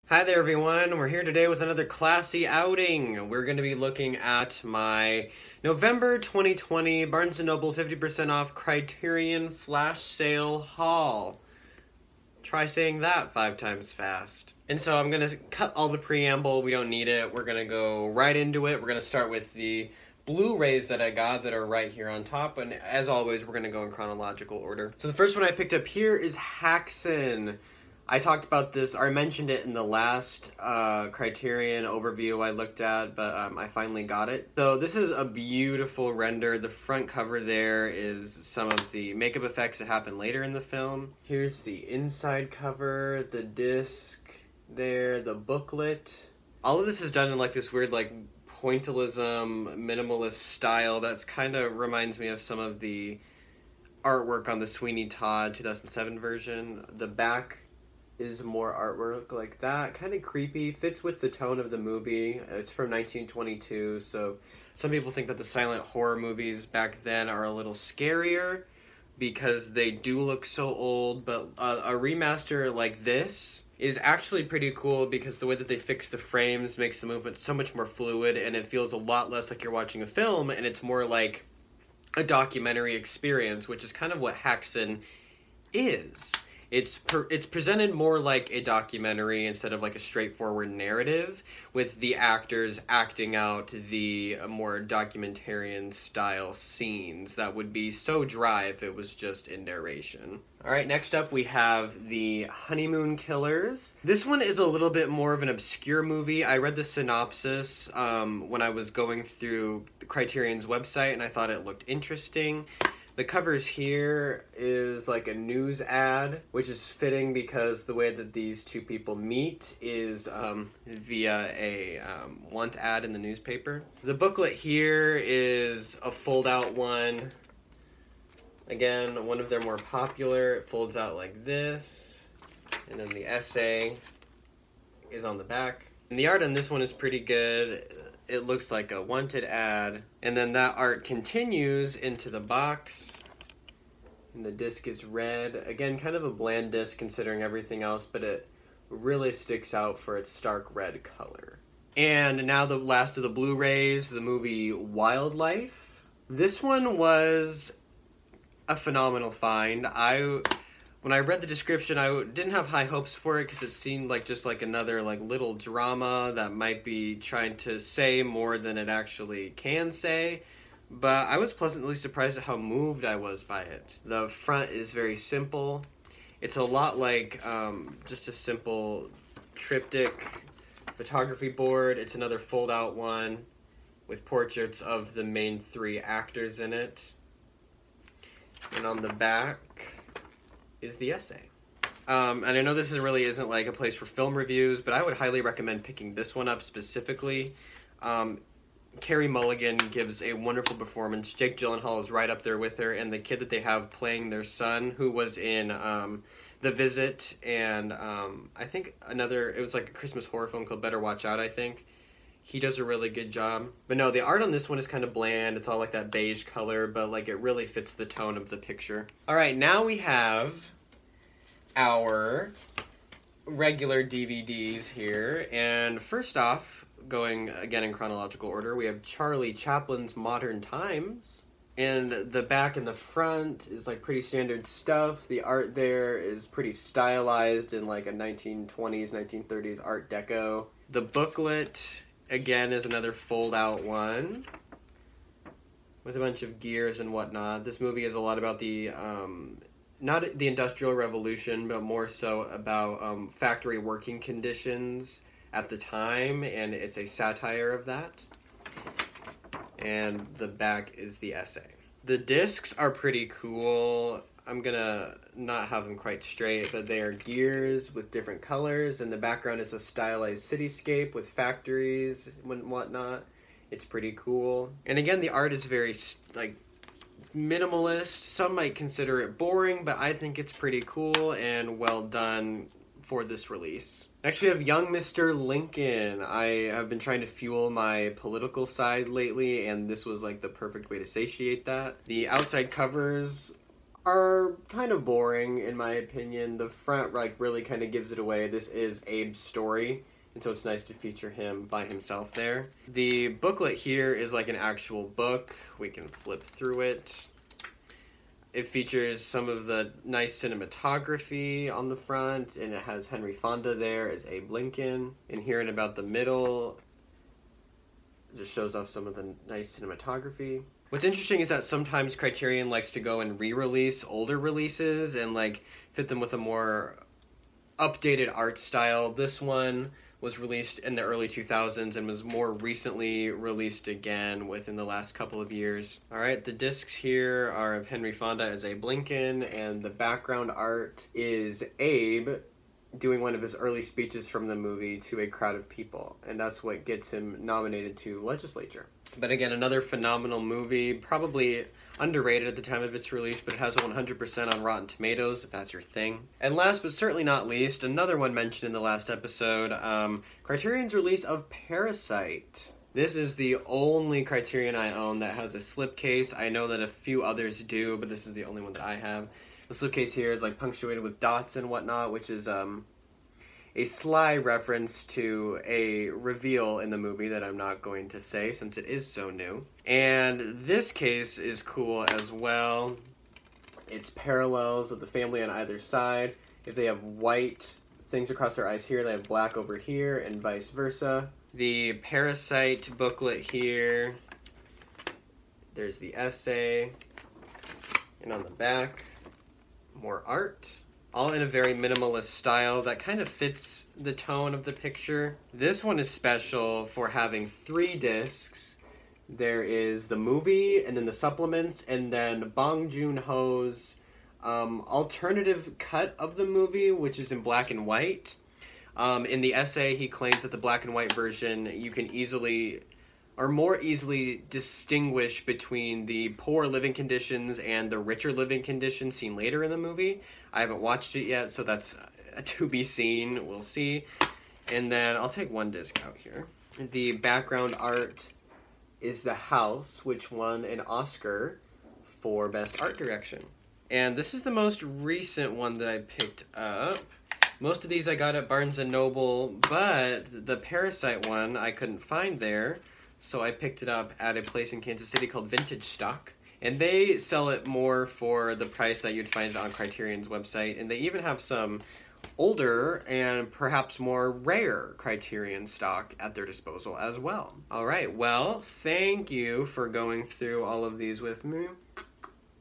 Hi there everyone, we're here today with another classy outing. We're going to be looking at my November 2020 Barnes & Noble 50% off Criterion flash sale haul. Try saying that 5 times fast. And so I'm going to cut all the preamble, we don't need it. We're going to go right into it. We're going to start with the Blu-rays that I got that are right here on top, and as always we're going to go in chronological order. So the first one I picked up here is Hacken. I talked about this, or I mentioned it in the last Criterion overview I looked at, but I finally got it. So this is a beautiful render. The front cover there is some of the makeup effects that happen later in the film. Here's the inside cover, the disc there, the booklet. All of this is done in like this weird like pointillism, minimalist style that's kind of reminds me of some of the artwork on the Sweeney Todd 2007 version. The back is more artwork like that, kind of creepy, fits with the tone of the movie. It's from 1922, so some people think that the silent horror movies back then are a little scarier because they do look so old, but a remaster like this is actually pretty cool because the way that they fix the frames makes the movement so much more fluid, and it feels a lot less like you're watching a film, and it's more like a documentary experience, which is kind of what Hacken is. It's presented more like a documentary instead of like a straightforward narrative, with the actors acting out the more documentarian style scenes that would be so dry if it was just in narration. Alright, next up we have the Honeymoon Killers. This one is a little bit more of an obscure movie. I read the synopsis when I was going through the Criterion's website and I thought it looked interesting. The covers here is like a news ad, which is fitting because the way that these two people meet is via a want ad in the newspaper. The booklet here is a fold-out one. Again, one of their more popular. It folds out like this, and then the essay is on the back. And the art on this one is pretty good. It looks like a wanted ad, and then that art continues into the box, and the disc is red. Again, kind of a bland disc considering everything else, but it really sticks out for its stark red color. And now the last of the Blu-rays, the movie Wildlife. This one was a phenomenal find. When I read the description, I didn't have high hopes for it because it seemed like just like another like little drama that might be trying to say more than it actually can say. But I was pleasantly surprised at how moved I was by it. The front is very simple. It's a lot like just a simple triptych photography board. It's another fold-out one with portraits of the main 3 actors in it. And on the back is the essay. And I know this really isn't like a place for film reviews, but I would highly recommend picking this one up specifically. Carey Mulligan gives a wonderful performance. Jake Gyllenhaal is right up there with her, and the kid that they have playing their son, who was in The Visit, and I think it was like a Christmas horror film called Better Watch Out, I think. He does a really good job. But no, the art on this one is kind of bland. It's all like that beige color, but like it really fits the tone of the picture. Alright, now we have our regular DVDs here. And first off, going again in chronological order, we have Charlie Chaplin's Modern Times. And the back and the front is like pretty standard stuff. The art there is pretty stylized in like a 1920s, 1930s Art Deco. The booklet again is another fold-out one with a bunch of gears and whatnot. This movie is a lot about the not the Industrial Revolution, but more so about factory working conditions at the time, and it's a satire of that. And the back is the essay. The discs are pretty cool. I'm gonna not have them quite straight, but they are gears with different colors, and the background is a stylized cityscape with factories and whatnot. It's pretty cool. And again, the art is very like minimalist. Some might consider it boring, but I think it's pretty cool and well done for this release. Next we have Young Mr. Lincoln. I have been trying to fuel my political side lately, and this was like the perfect way to satiate that. The outside covers are kind of boring in my opinion. The front like really kind of gives it away. This is Abe's story, and so it's nice to feature him by himself there. The booklet here is like an actual book. We can flip through it. It features some of the nice cinematography on the front, and it has Henry Fonda there as Abe Lincoln. And here in about the middle, it just shows off some of the nice cinematography. What's interesting is that sometimes Criterion likes to go and re-release older releases and like fit them with a more updated art style. This one was released in the early 2000s and was more recently released again within the last couple of years. Alright, the discs here are of Henry Fonda as Abe Lincoln, and the background art is Abe doing one of his early speeches from the movie to a crowd of people, and that's what gets him nominated to legislature. But again, another phenomenal movie, probably underrated at the time of its release, but it has a 100% on Rotten Tomatoes, if that's your thing. And last but certainly not least, another one mentioned in the last episode, Criterion's release of Parasite. This is the only Criterion I own that has a slipcase. I know that a few others do, but this is the only one that I have. The slipcase here is like punctuated with dots and whatnot, which is a sly reference to a reveal in the movie that I'm not going to say since it is so new. And this case is cool as well. It's parallels of the family on either side. If they have white things across their eyes here, they have black over here, and vice versa. The Parasite booklet here. There's the essay. And on the back, more art. All in a very minimalist style that kind of fits the tone of the picture. This one is special for having 3 discs. There is the movie, and then the supplements, and then Bong Joon-ho's alternative cut of the movie, which is in black and white. In the essay, he claims that the black and white version, you can easily, or more easily, distinguish between the poor living conditions and the richer living conditions seen later in the movie. I haven't watched it yet, so that's to be seen. We'll see. And then I'll take one disc out here. The background art is the house, which won an Oscar for Best Art Direction. And this is the most recent one that I picked up. Most of these I got at Barnes & Noble, but the Parasite one I couldn't find there, so I picked it up at a place in Kansas City called Vintage Stock. And they sell it more for the price that you'd find it on Criterion's website, and they even have some older and perhaps more rare Criterion stock at their disposal as well. Alright, well, thank you for going through all of these with me.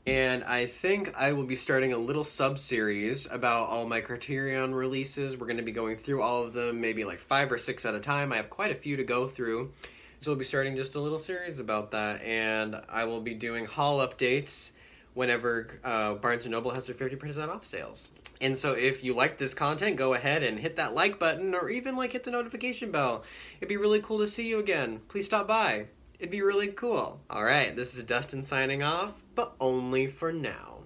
And I think I will be starting a little sub-series about all my Criterion releases. We're going to be going through all of them, maybe like 5 or 6 at a time. I have quite a few to go through. So we'll be starting just a little series about that, and I will be doing haul updates whenever Barnes & Noble has their 50% off sales. And so if you like this content, go ahead and hit that like button, or even like hit the notification bell. It'd be really cool to see you again. Please stop by. It'd be really cool. Alright, this is Dustin signing off, but only for now.